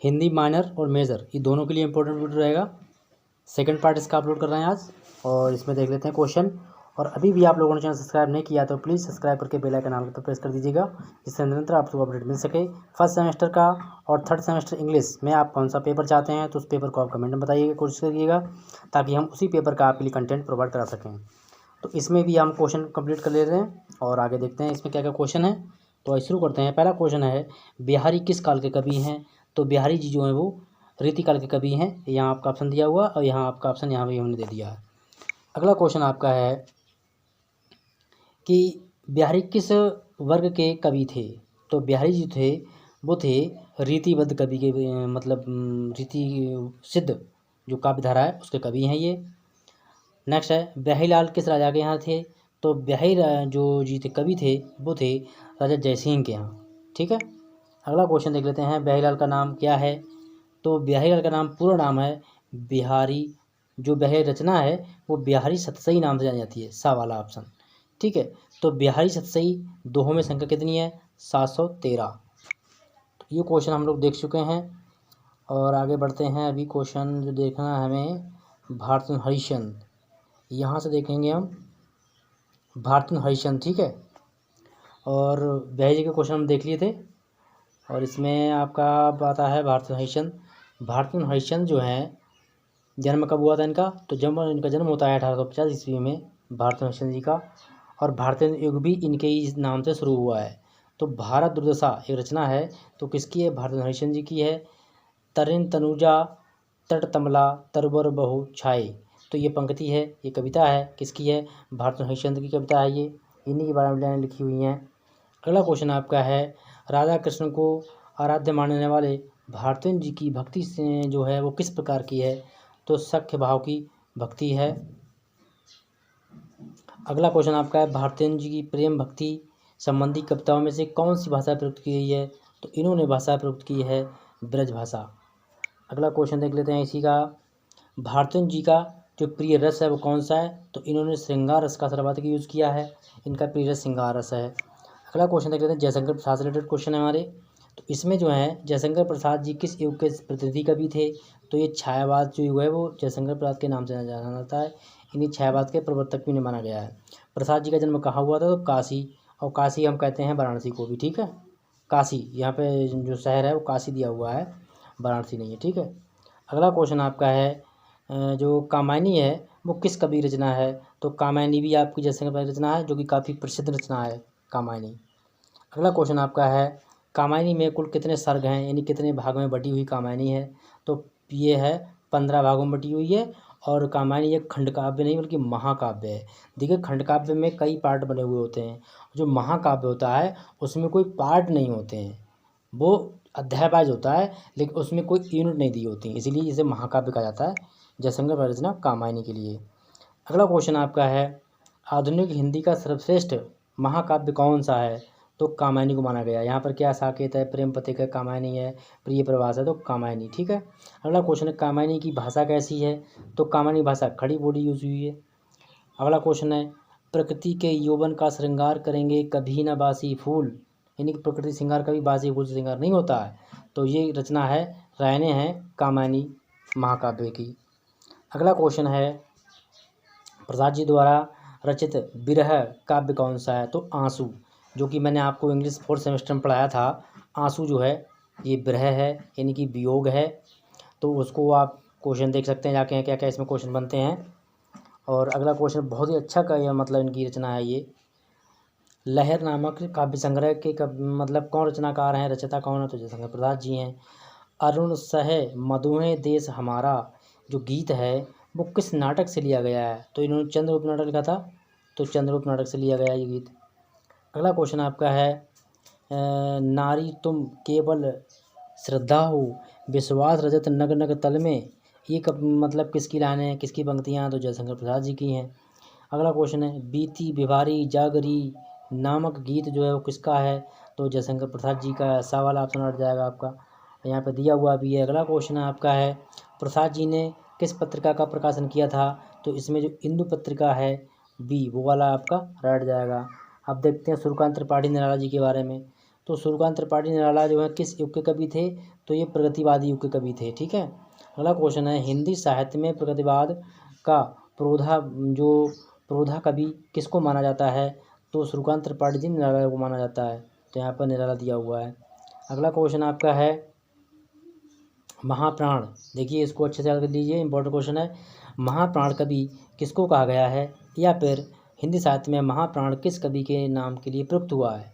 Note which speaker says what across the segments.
Speaker 1: Hindi minor और major ये दोनों के लिए इंपॉर्टेंट वीडियो रहेगा। सेकंड पार्ट इसका अपलोड कर रहे हैं आज, और इसमें देख लेते हैं क्वेश्चन। और अभी भी आप लोगों ने चैनल सब्सक्राइब नहीं किया तो प्लीज़ सब्सक्राइब करके बेल आइकन ऑल पर प्रेस कर दीजिएगा, जिससे निरंतर आप लोगों को अपडेट मिल सके। फर्स्ट सेमेस्टर का और थर्ड सेमेस्टर इंग्लिश में आप कौन सा पेपर चाहते हैं तो उस पेपर को आप कमेंट में बताइएगा, कोशिश करिएगा, ताकि हम उसी पेपर का आपके लिए कंटेंट प्रोवाइड करा सकें। तो इसमें भी हम क्वेश्चन कंप्लीट कर ले रहे हैं और आगे देखते हैं इसमें क्या क्या क्वेश्चन है। तो शुरू करते हैं। पहला क्वेश्चन है, बिहारी किस काल के कवि हैं? तो बिहारी जी जो हैं वो रीतिकाल के कवि हैं। यहाँ आपका ऑप्शन दिया हुआ और यहाँ आपका ऑप्शन यहाँ भी हमने दे दिया है। अगला क्वेश्चन आपका है कि बिहारी किस वर्ग के कवि थे? तो बिहारी जी थे वो थे रीतिबद्ध कवि के, मतलब रीति सिद्ध जो काव्य धारा है उसके कवि हैं ये। नेक्स्ट है, बिहारीलाल किस राजा के यहाँ थे? तो जो जी थे कवि थे वो थे राजा जयसिंह के यहाँ। ठीक है, अगला क्वेश्चन देख लेते हैं। बिहारीलाल का नाम क्या है? तो बिहारीलाल का नाम पूरा नाम है बिहारी, जो बिहारी रचना है वो बिहारी सतसई नाम से जानी जाती है, सा वाला ऑप्शन। ठीक है, तो बिहारी सतसई दोहों में संख्या कितनी है? 713। तो ये क्वेश्चन हम लोग देख चुके हैं और आगे बढ़ते हैं। अभी क्वेश्चन जो देखना है हमें, भारत हरिश्चंद्र, यहाँ से देखेंगे हम भारत हरिश्चंद्र। ठीक है, और बिहारी जी के क्वेश्चन हम देख लिए थे और इसमें आपका आता है भारत हरिश्चंद्र। भारत हरिश्चंद्र जो है जन्म कब हुआ था इनका? तो इनका जन्म होता है 1850 ईस्वी में भारत हरिश्चंद्र जी का, और भारतीय युग भी इनके ही नाम से शुरू हुआ है। तो भारत दुर्दशा एक रचना है, तो किसकी है? भारत हरिश्चंद्र जी की है। तरिन तनुजा तट तमला तरबर बहु छाए, तो ये पंक्ति है, ये कविता है, किसकी है? भारत हरिश्चंद्र की कविता है ये, इन्हीं के बारे में लाइनें लिखी हुई हैं। अगला क्वेश्चन आपका है, राधा कृष्ण को आराध्य मानने वाले भारतेंद्र जी की भक्ति से जो है वो किस प्रकार की है? तो सख्य भाव की भक्ति है। अगला क्वेश्चन आपका है, भारतेंद्र जी की प्रेम भक्ति संबंधी कविताओं में से कौन सी भाषा प्रयुक्त की गई है? तो इन्होंने भाषा प्रयुक्त की है ब्रज भाषा। अगला क्वेश्चन देख लेते हैं इसी का, भारतेंद्र जी का जो प्रिय रस है वो कौन सा है? तो इन्होंने श्रृंगार रस का सर्वाधिक यूज़ किया है, इनका प्रिय रस श्रृंगार रस है। अगला क्वेश्चन देख लेते हैं, जयशंकर प्रसाद से रिलेटेड क्वेश्चन है हमारे। तो इसमें जो है जयशंकर प्रसाद जी किस युग के प्रतिनिधि कवि थे? तो ये छायावाद जो युग है वो जयशंकर प्रसाद के नाम से जाना जाता है, इन्हीं छायावाद के प्रवर्तक भी इन्हें माना गया है। प्रसाद जी का जन्म कहाँ हुआ था? तो काशी, और काशी हम कहते हैं वाराणसी को भी। ठीक है, काशी यहाँ पे जो शहर है वो काशी दिया हुआ है, वाराणसी नहीं है। ठीक है, अगला क्वेश्चन आपका है, जो कामायनी है वो किस कवि रचना है? तो कामायनी भी आपकी जयशंकर प्रसाद रचना है, जो कि काफ़ी प्रसिद्ध रचना है कामायनी। अगला क्वेश्चन आपका है, कामायनी में कुल कितने सर्ग हैं, यानी कितने भाग में बटी हुई कामायनी है? तो ये है 15 भागों में बटी हुई है, और कामायनी एक खंड काव्य नहीं बल्कि महाकाव्य है। देखिए, खंड काव्य में कई पार्ट बने हुए होते हैं, जो महाकाव्य होता है उसमें कोई पार्ट नहीं होते हैं, वो अध्याय वाइज होता है, लेकिन उसमें कोई यूनिट नहीं दी होती, इसीलिए इसे महाकाव्य कहा जाता है जयशंकर प्रसाद रचना कामायनी के लिए। अगला क्वेश्चन आपका है, आधुनिक हिंदी का सर्वश्रेष्ठ महाकाव्य कौन सा है? तो कामायनी को माना गया। यहाँ पर क्या साकेत है, प्रेम पथिक है, कामायनी है, प्रिय प्रवास है, तो कामायनी। ठीक है, अगला क्वेश्चन है, कामायनी की भाषा कैसी है? तो कामायनी भाषा खड़ी बोली यूज हुई है। अगला क्वेश्चन है, प्रकृति के यौवन का श्रृंगार करेंगे कभी न बासी फूल, यानी कि प्रकृति श्रृंगार कभी बासी फूल से श्रृंगार नहीं होता है। तो ये रचना है रायने हैं कामायनी महाकाव्य की। अगला क्वेश्चन है, प्रसाद जी द्वारा रचित विरह काव्य कौन सा है? तो आंसू, जो कि मैंने आपको इंग्लिश 4th सेमेस्टर में पढ़ाया था। आंसू जो है ये विरह है, यानी कि वियोग है। तो उसको आप क्वेश्चन देख सकते हैं जाके, क्या क्या इसमें क्वेश्चन बनते हैं। और अगला क्वेश्चन बहुत ही अच्छा का, यह मतलब इनकी रचना है ये, लहर नामक काव्य संग्रह के मतलब कौन रचनाकार हैं, रचयिता कौन है? तो जयशंकर प्रसाद जी हैं। अरुण सह मधुमेह देश हमारा जो गीत है वो किस नाटक से लिया गया है? तो इन्होंने चंद्रगुप्त नाटक लिखा था, तो चंद्रगुप्त नाटक से लिया गया ये गीत। अगला क्वेश्चन आपका है, नारी तुम केवल श्रद्धा हो विश्वास रजत नग नग तल में, ये कब मतलब किसकी लाइनें हैं, किसकी पंक्तियाँ? तो जयशंकर प्रसाद जी की हैं। अगला क्वेश्चन है, बीती बिहारी जागरी नामक गीत जो है वो किसका है? तो जयशंकर प्रसाद जी का। सा वाला ऑप्शन हट जाएगा आपका, यहाँ पे दिया हुआ भी है। अगला क्वेश्चन आपका है, प्रसाद जी ने किस पत्रिका का प्रकाशन किया था? तो इसमें जो इंदु पत्रिका है बी, वो वाला आपका रट जाएगा। अब देखते हैं सूर्यकांत त्रिपाठी निराला जी के बारे में। तो सूर्यकांत त्रिपाठी निराला जो है किस युग के कवि थे? तो ये प्रगतिवादी युग के कवि थे। ठीक है। अगला क्वेश्चन है, हिंदी साहित्य में प्रगतिवाद का प्रोधा कवि किसको माना जाता है? तो सूर्यकांत त्रिपाठी जी निराला को माना जाता है। तो यहाँ पर निराला दिया हुआ है। अगला क्वेश्चन आपका है महाप्राण। देखिए इसको अच्छे से याद कर लीजिए, इंपॉर्टेंट क्वेश्चन है। महाप्राण कवि किसको कहा गया है? या फिर हिंदी साहित्य में महाप्राण किस कवि के नाम के लिए प्रयुक्त हुआ है?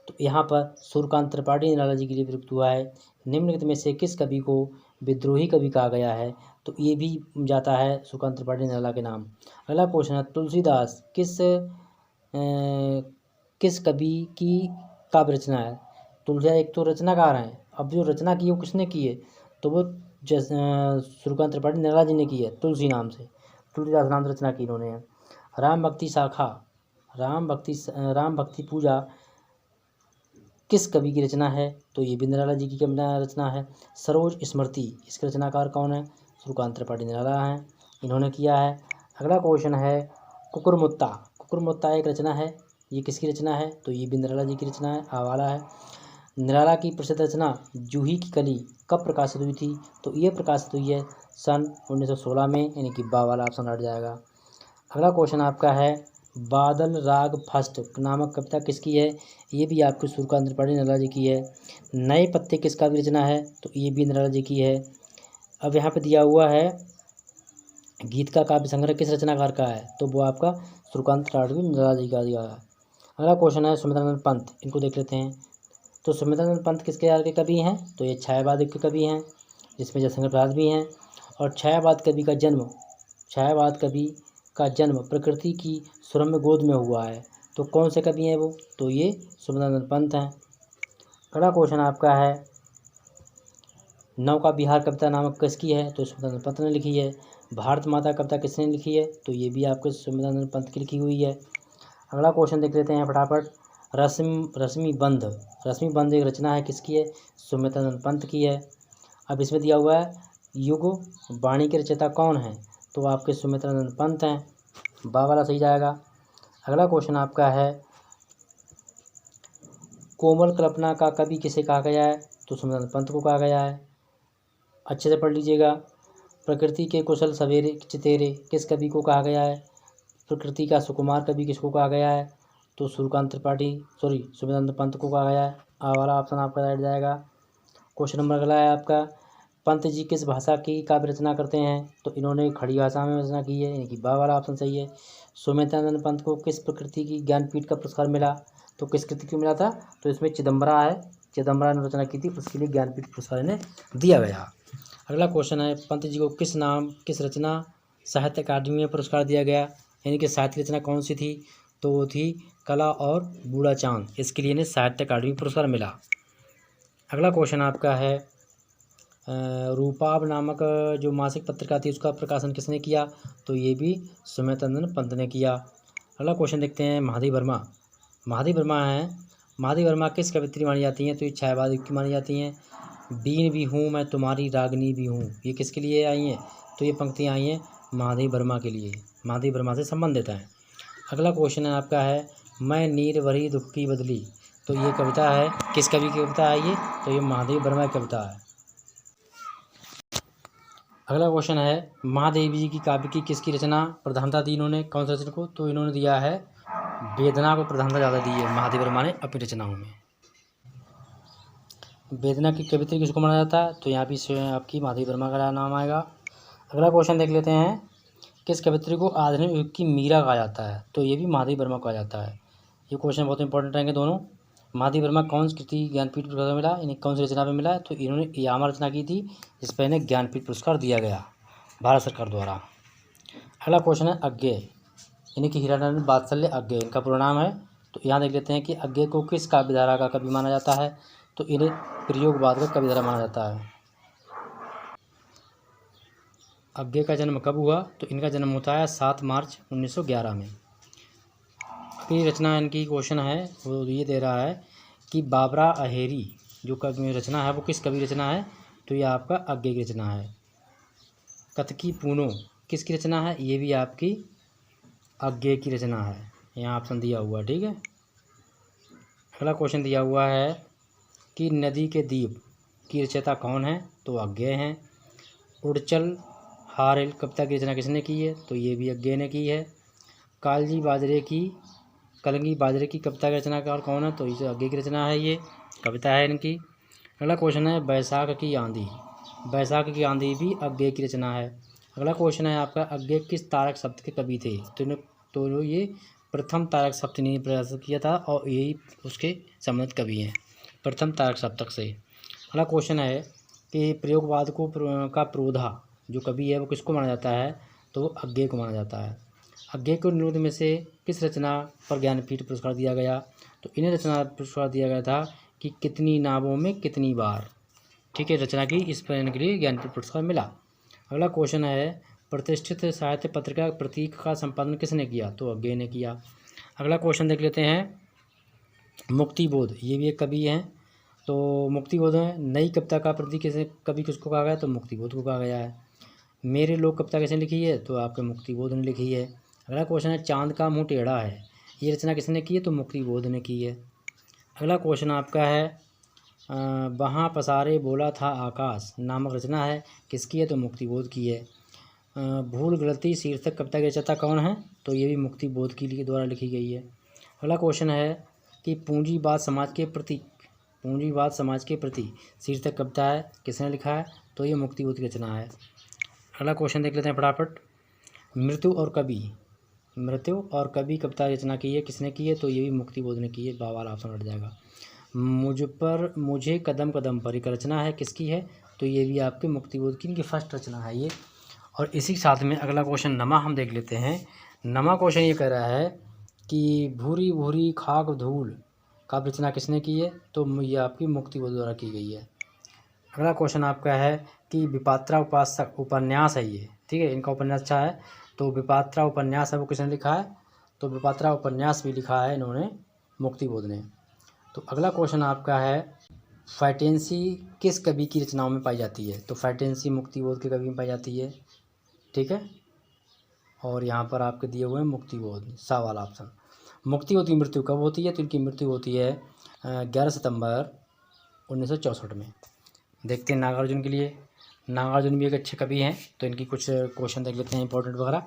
Speaker 1: तो यहाँ पर सूर्यकांत त्रिपाठी निराला जी के लिए प्रयुक्त हुआ है। निम्नलिखित में से किस कवि को विद्रोही कवि कहा गया है? तो ये भी जाता है सूर्यकांत त्रिपाठी निराला के नाम। अगला क्वेश्चन है, तुलसीदास किस कवि की काव्य रचना है? तुलसीदास एक तो रचनाकार हैं, अब जो रचना की है वो किसने की है? तो वो सूर्यकांत त्रिपाठी निराला जी ने की है, तुलसी नाम से, तुलसीदास नाम से रचना की इन्होंने। राम भक्ति शाखा, राम भक्ति पूजा किस कवि की रचना है? तो ये भी निराला जी की रचना है। सरोज स्मृति, इसके रचनाकार कौन है? सूर्यकांत त्रिपाठी निराला हैं, इन्होंने किया है। अगला क्वेश्चन है, कुकुरमुत्ता। कुकुरमुत्ता एक रचना है, ये किसकी रचना है? तो ये भी निराला जी की रचना है, आवाला है। निराला की प्रसिद्ध रचना जूही की कली कब प्रकाशित हुई थी? तो ये प्रकाशित हुई है सन 1916 में, यानी कि बा वाला ऑप्शन हट जाएगा। अगला क्वेश्चन आपका है, बादल राग फस्ट नामक कविता किसकी है? ये भी आपके सूर्यकांत त्रिपाठी निराला जी की है। नए पत्ते किसका भी रचना है? तो ये भी निराला जी की है। अब यहाँ पे दिया हुआ है, गीत का काव्य संग्रह किस रचनाकार का है? तो वो आपका सूर्यकांत त्रिपाठी निराला जी का दिया है। अगला क्वेश्चन है, सुमित्रानंद पंत, इनको देख लेते हैं। तो सुमित्रानंद पंत किसके यार के कवि हैं? तो ये छायावाद के कवि हैं, जिसमें जयशंकर प्रसाद भी हैं। और छायावाद कवि का जन्म प्रकृति की सुरम्य गोद में हुआ है। तो कौन से कवि हैं वो? तो ये सुमित्रानंद पंत हैं। अगला क्वेश्चन आपका है, नौ का बिहार कविता नामक किसकी है? तो सुमित्रानंद पंत ने लिखी है। भारत माता कविता किसने लिखी है? तो ये भी आपके सुमित्रानंद पंत की लिखी हुई है। अगला क्वेश्चन देख लेते हैं फटाफट, रश्मि बंध एक रचना है, किसकी है? सुमित्रानंद पंत की है। अब इसमें दिया हुआ है, युग वाणी के रचयिता कौन है? तो आपके सुमित्रानंद पंत हैं, बा वाला सही जाएगा। अगला क्वेश्चन आपका है, कोमल कल्पना का कवि किसे कहा गया है? तो सुमित्रानंद पंत को कहा गया है। अच्छे से पढ़ लीजिएगा। प्रकृति के कुशल सवेरे चितेरे किस कवि को कहा गया है? प्रकृति का सुकुमार कवि किसको कहा गया है? तो सुमित्रानंद पंत को कहा गया है। आ वाला ऑप्शन आपका राइट जाएगा। क्वेश्चन नंबर अगला है आपका, पंत जी किस भाषा की काव्य रचना करते हैं? तो इन्होंने खड़ी भाषा में रचना की है, यानी कि बा वाला ऑप्शन सही है। सुमित्रानंद पंत को किस प्रकृति की ज्ञानपीठ का पुरस्कार मिला? तो किस कृति को मिला था? तो इसमें चिदम्बरा ने रचना की थी, उसके लिए ज्ञानपीठ पुरस्कार इन्हें दिया गया। अगला क्वेश्चन है, पंत जी को किस रचना साहित्य अकादमी में पुरस्कार दिया गया? यानी कि साहित्य रचना कौन सी थी? तो वो थी कला और बूढ़ा चांद, इसके लिए इन्हें साहित्य अकादमी पुरस्कार मिला। अगला क्वेश्चन आपका है, रूपाब नामक जो मासिक पत्रिका थी उसका प्रकाशन किसने किया? तो ये भी सुमित्रानंद पंत ने किया। अगला क्वेश्चन देखते हैं, महादेवी वर्मा किस कवित्री मानी जाती हैं? तो ये छायावाद की मानी जाती हैं। बीन भी हूँ मैं तुम्हारी रागनी भी हूँ, ये किसके लिए आई हैं? तो ये पंक्तियाँ आई हैं महादेवी वर्मा के लिए, महादेवी वर्मा से संबंधित हैं। अगला क्वेश्चन है आपका है, मैं नीर भरी दुख की बदली, तो ये कविता है, किस कवि की कविता है ये? तो ये महादेवी वर्मा की कविता है। अगला क्वेश्चन है, महादेवी जी की काव्य की किसकी रचना प्रधानता दी इन्होंने? कौन सा रचना को? तो इन्होंने दिया है वेदना को प्रधानता ज़्यादा दी है महादेवी वर्मा ने अपनी रचनाओं में। वेदना की कवित्री किसको माना जाता है? तो यहाँ भी आपकी महादेवी वर्मा का नाम आएगा। अगला क्वेश्चन देख लेते हैं, किस कवित्री को आधुनिक युग की मीरा कहा जाता है? तो ये भी महादेवी वर्मा कहा जाता है। ये क्वेश्चन बहुत इंपॉर्टेंट रहेंगे दोनों। महादेवी वर्मा कौन सी कृति ज्ञानपीठ पुरस्कार मिला, यानी कौन सी रचना पे मिला? तो इन्होंने यामा रचना की थी, जिस पर इन्हें ज्ञानपीठ पुरस्कार दिया गया भारत सरकार द्वारा। अगला क्वेश्चन है, अज्ञेय, यानी कि हीरानंद वात्सल्य अज्ञेय इनका पूरा नाम है। तो यहाँ देख लेते हैं कि अज्ञेय को किस काव्यधारा का कवि माना जाता है? तो इन्हें प्रयोगवाद का कविधारा माना जाता है। अज्ञेय का जन्म कब हुआ? तो इनका जन्म होता है 7 मार्च 1911 में। अगली रचना इनकी क्वेश्चन है वो ये दे रहा है कि बाबरा अहेरी जो कवि रचना है वो किस कवि रचना है? तो ये आपका अज्ञेय की रचना है। कतकी पूनो किसकी रचना है? ये भी आपकी अज्ञेय की रचना है, यहाँ ऑप्शन दिया हुआ है, ठीक है। अगला क्वेश्चन दिया हुआ है, कि नदी के द्वीप की रचयिता कौन है? तो अज्ञेय हैं। उड़चल हारेल कविता की रचना किसने की है? तो ये भी अज्ञेय ने की है। कालजी बाजरे की कलंगी बाजरे की कविता की रचनाकार कौन है? तो इसे अज्ञेय की रचना है, ये कविता है इनकी। अगला क्वेश्चन है बैसाख की आंधी। बैसाख की आंधी भी अज्ञेय की रचना है। अगला क्वेश्चन है आपका अज्ञेय किस तारक शब्द के कवि थे? तो ये प्रथम तारक सप्तमी ने प्रयास किया था और यही उसके संबंधित कवि हैं, प्रथम तारक सप्तक से। अगला क्वेश्चन है कि प्रयोगवाद का प्रोधा जो कवि है वो किसको माना जाता है? तो वो अज्ञेय को माना जाता है। अज्ञेय को निम्नलिखित में से किस रचना पर ज्ञानपीठ पुरस्कार दिया गया? तो इन्हें रचना पुरस्कार दिया गया था कि कितनी नावों में कितनी बार, ठीक है, रचना की, इस पर इनके लिए ज्ञानपीठ पुरस्कार मिला। अगला क्वेश्चन है प्रतिष्ठित साहित्य पत्रिका प्रतीक का संपादन किसने किया? तो अज्ञेय ने किया। अगला क्वेश्चन देख लेते हैं मुक्तिबोध, ये भी एक कवि हैं। तो मुक्तिबोध है नई कविता का प्रतीक कवि किसको कहा गया? तो मुक्तिबोध को कहा गया है। मेरे लोग कविता किसने लिखी है? तो आपके मुक्तिबोध ने लिखी है। अगला क्वेश्चन है चांद का मुंह टेढ़ा है, ये रचना किसने की है? तो मुक्तिबोध ने की है। अगला क्वेश्चन आपका है वहाँ पसारे बोला था आकाश नामक रचना है, किसकी है? तो मुक्तिबोध की है। भूल गलती शीर्षक कविता की रचयिता कौन है? तो ये भी मुक्तिबोध की द्वारा लिखी गई है। अगला क्वेश्चन है कि पूंजीवाद समाज के प्रति शीर्षक कविता है, किसने लिखा है? तो ये मुक्तिबोध की रचना है। अगला क्वेश्चन देख लेते हैं फटाफट। मृत्यु और कवि कविता रचना की है, किसने की है? तो ये भी मुक्तिबोध ने की है, बावाल ऑप्शन हट जाएगा। मुझे कदम कदम पर एक रचना है, किसकी है? तो ये भी आपके मुक्तिबोध की इनकी फर्स्ट रचना है ये। और इसी के साथ में अगला क्वेश्चन नमा हम देख लेते हैं। नमा क्वेश्चन ये कह रहा है कि भूरी भूरी खाक धूल का रचना किसने की है? तो ये आपकी मुक्तिबोध द्वारा की गई है। अगला क्वेश्चन आपका है कि विपात्रा उपासक उपन्यास है ये, ठीक है, इनका उपन्यास अच्छा है। तो विपात्रा उपन्यास है वो किसने लिखा है? तो विपात्रा उपन्यास भी लिखा है इन्होंने, मुक्तिबोध ने। तो अगला क्वेश्चन आपका है फैटेंसी किस कवि की रचनाओं में पाई जाती है? तो फैटेंसी मुक्तिबोध के कवि में पाई जाती है, ठीक है। और यहाँ पर आपके दिए हुए हैं मुक्तिबोध, सा वाला ऑप्शन। मुक्तिबोध की मृत्यु कब होती है? तो इनकी मृत्यु होती है 11 सितंबर 1964 में। देखते हैं नागार्जुन के लिए। नागार्जुन भी एक अच्छे कवि हैं, तो इनकी कुछ क्वेश्चन देख लेते हैं इंपॉर्टेंट वगैरह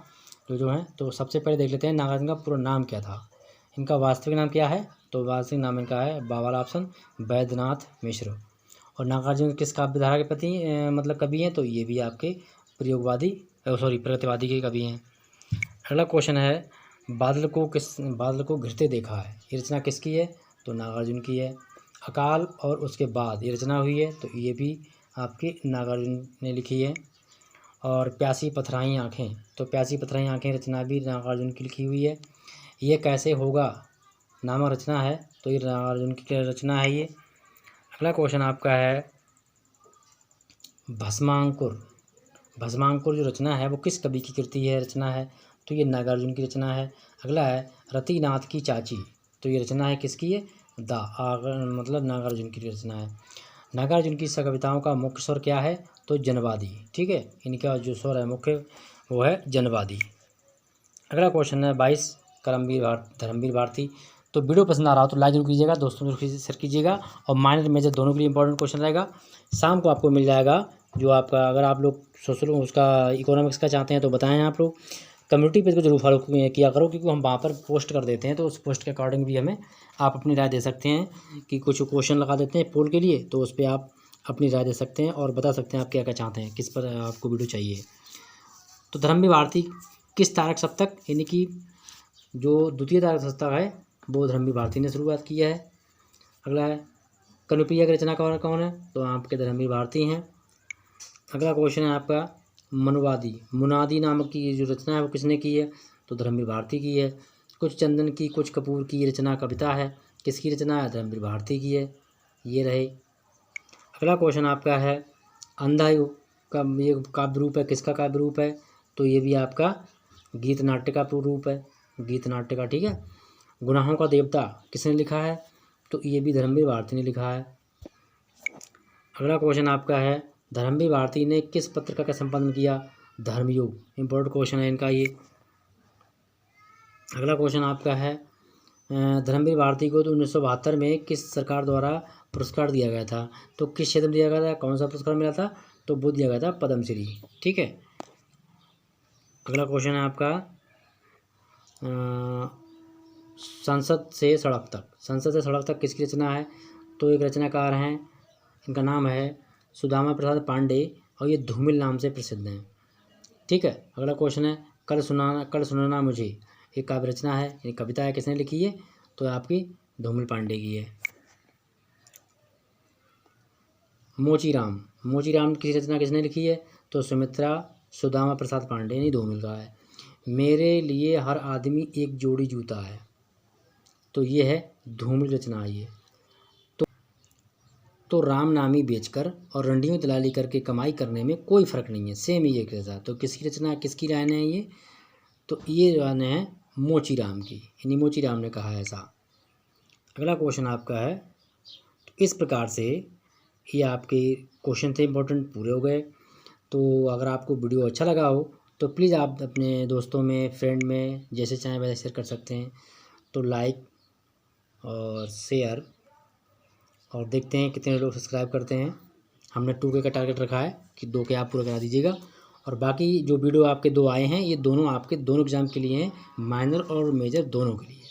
Speaker 1: जो हैं। तो सबसे पहले देख लेते हैं नागार्जुन का पूरा नाम क्या था, इनका वास्तविक नाम क्या है? तो वास्तविक नाम इनका है बावल ऑप्शन वैद्यनाथ मिश्र। और नागार्जुन किस काव्यधारा के प्रति मतलब कवि हैं? तो ये भी आपके प्रगतिवादी के कवि हैं। अगला क्वेश्चन है बादल को घिरते देखा है, ये रचना किसकी है? तो नागार्जुन की है। अकाल और उसके बाद ये रचना हुई है, तो ये भी आपके नागार्जुन ने लिखी है। और प्यासी पथराई आँखें, तो प्यासी पथराई आँखें रचना भी नागार्जुन की लिखी हुई है। ये कैसे होगा नामक रचना है, तो ये नागार्जुन की रचना है ये। अगला क्वेश्चन आपका है भस्मांकुर जो रचना है वो किस कवि की कृति है, रचना है? तो ये नागार्जुन की रचना है। अगला है रतिनाथ की चाची, तो ये रचना है किसकी है? मतलब नागार्जुन की रचना है। नागार्जुन की कविताओं का मुख्य स्वर क्या है? तो जनवादी, ठीक है, इनका जो स्वर है मुख्य वो है जनवादी। अगला क्वेश्चन है 22 धर्मवीर भारती। तो वीडियो पसंद आ रहा हो तो लाइक जरूर कीजिएगा, दोस्तों को शेयर कीजिएगा। और माइनर मेजर दोनों के लिए इंपॉर्टेंट क्वेश्चन रहेगा। शाम को आपको मिल जाएगा जो आपका, अगर आप लोग सोशल उसका इकोनॉमिक्स का चाहते हैं तो बताएं आप लोग। कम्युनिटी पेज को जरूर फॉलो किया करो, क्योंकि हम वहाँ पर पोस्ट कर देते हैं, तो उस पोस्ट के अकॉर्डिंग भी हमें आप अपनी राय दे सकते हैं कि कुछ क्वेश्चन लगा देते हैं पोल के लिए, तो उस पर आप अपनी राय दे सकते हैं और बता सकते हैं आप क्या क्या चाहते हैं, किस पर आपको वीडियो चाहिए। तो धर्मवीर भारती किस तारक सप्तक, यानी कि जो द्वितीय तारक सप्तक है वो धर्मवीर भारती ने शुरुआत की है। अगला है कनुप्रिया की रचना कौन है? तो आपके धर्मवीर भारती हैं। अगला क्वेश्चन है आपका मुनादी नामक की जो रचना है वो किसने की है? तो धर्मवीर भारती की है। कुछ चंदन की कुछ कपूर की रचना कविता है, किसकी रचना है? धर्मवीर भारती की है। ये रहे। अगला क्वेश्चन आपका है अंधा का ये काव्य रूप है, किसका काव्य रूप है? तो ये भी आपका गीत नाट्य का रूप है, गीत नाट्य का, ठीक है। गुनाहों का देवता किसने लिखा है? तो ये भी धर्मवीर भारती ने लिखा है। अगला क्वेश्चन आपका है धर्मवीर भारती ने किस पत्रिका का संपादन किया? धर्मयुग, इंपॉर्टेंट क्वेश्चन है इनका ये। अगला क्वेश्चन आपका है धर्मवीर भारती को तो 1972 में किस सरकार द्वारा पुरस्कार दिया गया था। तो किस क्षेत्र में दिया गया था, कौन सा पुरस्कार मिला था, तो वो दिया गया था पद्मश्री। ठीक है। अगला क्वेश्चन है आपका संसद से सड़क तक। संसद से सड़क तक किसकी रचना है, तो एक रचनाकार हैं, इनका नाम है सुदामा प्रसाद पांडे और ये धूमिल नाम से प्रसिद्ध हैं। ठीक है। अगला क्वेश्चन है कल सुनाना मुझे, एक काव्य रचना है, ये कविता है, किसने लिखी है, तो आपकी धूमिल पांडे की है। मोचीराम की रचना किसने लिखी है, तो सुमित्रा सुदामा प्रसाद पांडे यानी धूमिल का है। मेरे लिए हर आदमी एक जोड़ी जूता है, तो ये है धूमिल रचना है ये। तो राम नामी बेचकर और रंडियों दलाली करके कमाई करने में कोई फ़र्क नहीं है, सेम ही एक जैसा। तो किसकी रचना, किसकी लाइन है ये, तो ये लाइन है मोचीराम की, यानी मोचीराम ने कहा ऐसा। अगला क्वेश्चन आपका है, तो इस प्रकार से ये आपके क्वेश्चन थे इंपॉर्टेंट, पूरे हो गए। तो अगर आपको वीडियो अच्छा लगा हो तो प्लीज़ आप अपने दोस्तों में, फ्रेंड में, जैसे चाहें वैसे शेयर कर सकते हैं। तो लाइक और शेयर, और देखते हैं कितने लोग सब्सक्राइब करते हैं। हमने 2K का टारगेट रखा है कि 2K आप पूरा करा दीजिएगा। और बाकी जो वीडियो आपके 2 आए हैं, ये दोनों आपके दोनों एग्ज़ाम के लिए हैं, माइनर और मेजर दोनों के लिए।